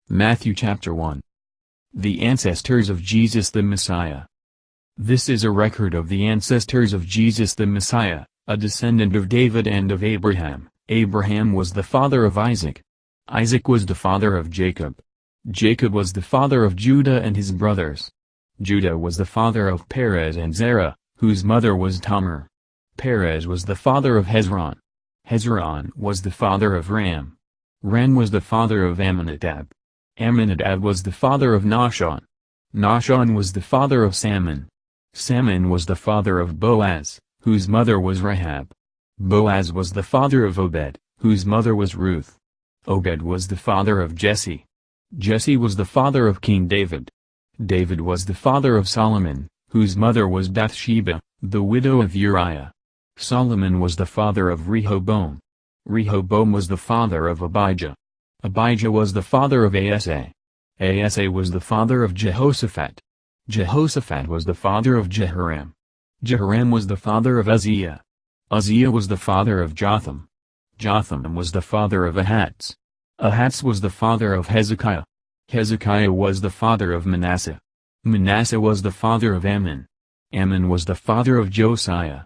Matthew chapter 1. The ancestors of Jesus the Messiah. This is a record of the ancestors of Jesus the Messiah, a descendant of David and of Abraham. Abraham was the father of Isaac. Isaac was the father of Jacob. Jacob was the father of Judah and his brothers. Judah was the father of Perez and Zerah, whose mother was Tamar. Perez was the father of Hezron. Hezron was the father of Ram. Ram was the father of Amminadab. Amminadab was the father of Nahshon. Nahshon was the father of Salmon. Salmon was the father of Boaz, whose mother was Rahab. Boaz was the father of Obed, whose mother was Ruth. Obed was the father of Jesse. Jesse was the father of King David. David was the father of Solomon, whose mother was Bathsheba, the widow of Uriah. Solomon was the father of Rehoboam. Rehoboam was the father of Abijah. Abijah was the father of Asa. Asa was the father of Jehoshaphat. Jehoshaphat was the father of Jehoram. Jehoram was the father of Uzziah. Uzziah was the father of Jotham. Jotham was the father of Ahaz. Ahaz was the father of Hezekiah. Hezekiah was the father of Manasseh. Manasseh was the father of Ammon. Ammon was the father of Josiah.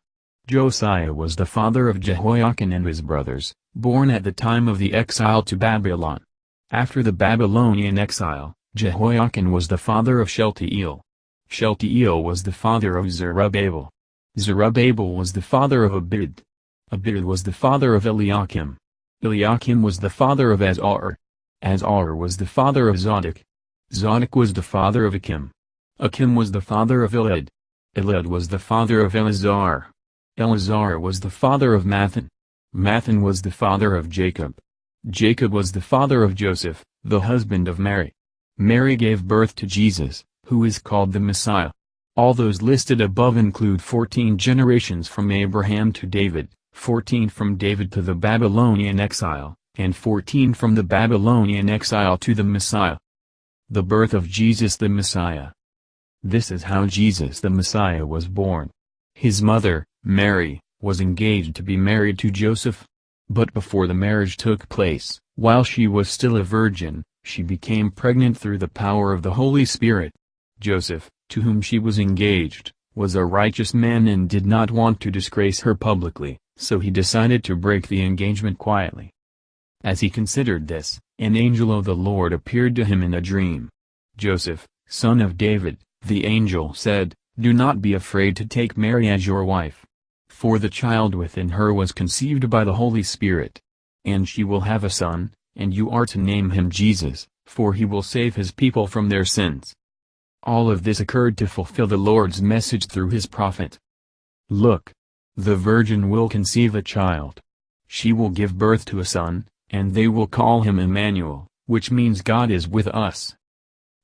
Josiah was the father of Jehoiakim and his brothers, born at the time of the exile to Babylon. After the Babylonian exile, Jehoiakim was the father of Shealtiel. Shealtiel was the father of Zerubbabel. Zerubbabel was the father of Abid. Abid was the father of Eliakim. Eliakim was the father of Azar. Azar was the father of Zadok. Zadok was the father of Achim. Achim was the father of Elad. Elad was the father of Eleazar. Eleazar was the father of Mathan. Mathan was the father of Jacob. Jacob was the father of Joseph, the husband of Mary. Mary gave birth to Jesus, who is called the Messiah. All those listed above include 14 generations from Abraham to David, 14 from David to the Babylonian exile, and 14 from the Babylonian exile to the Messiah. The birth of Jesus the Messiah. This is how Jesus the Messiah was born. His mother, Mary, was engaged to be married to Joseph. But before the marriage took place, while she was still a virgin, she became pregnant through the power of the Holy Spirit. Joseph, to whom she was engaged, was a righteous man and did not want to disgrace her publicly, so he decided to break the engagement quietly. As he considered this, an angel of the Lord appeared to him in a dream. "Joseph, son of David," the angel said, "do not be afraid to take Mary as your wife. For the child within her was conceived by the Holy Spirit. And she will have a son, and you are to name him Jesus, for he will save his people from their sins." All of this occurred to fulfill the Lord's message through his prophet. "Look! The virgin will conceive a child. She will give birth to a son, and they will call him Emmanuel, which means God is with us."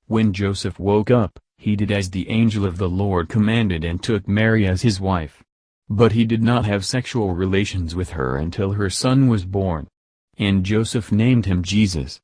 When Joseph woke up, he did as the angel of the Lord commanded and took Mary as his wife. But he did not have sexual relations with her until her son was born. And Joseph named him Jesus.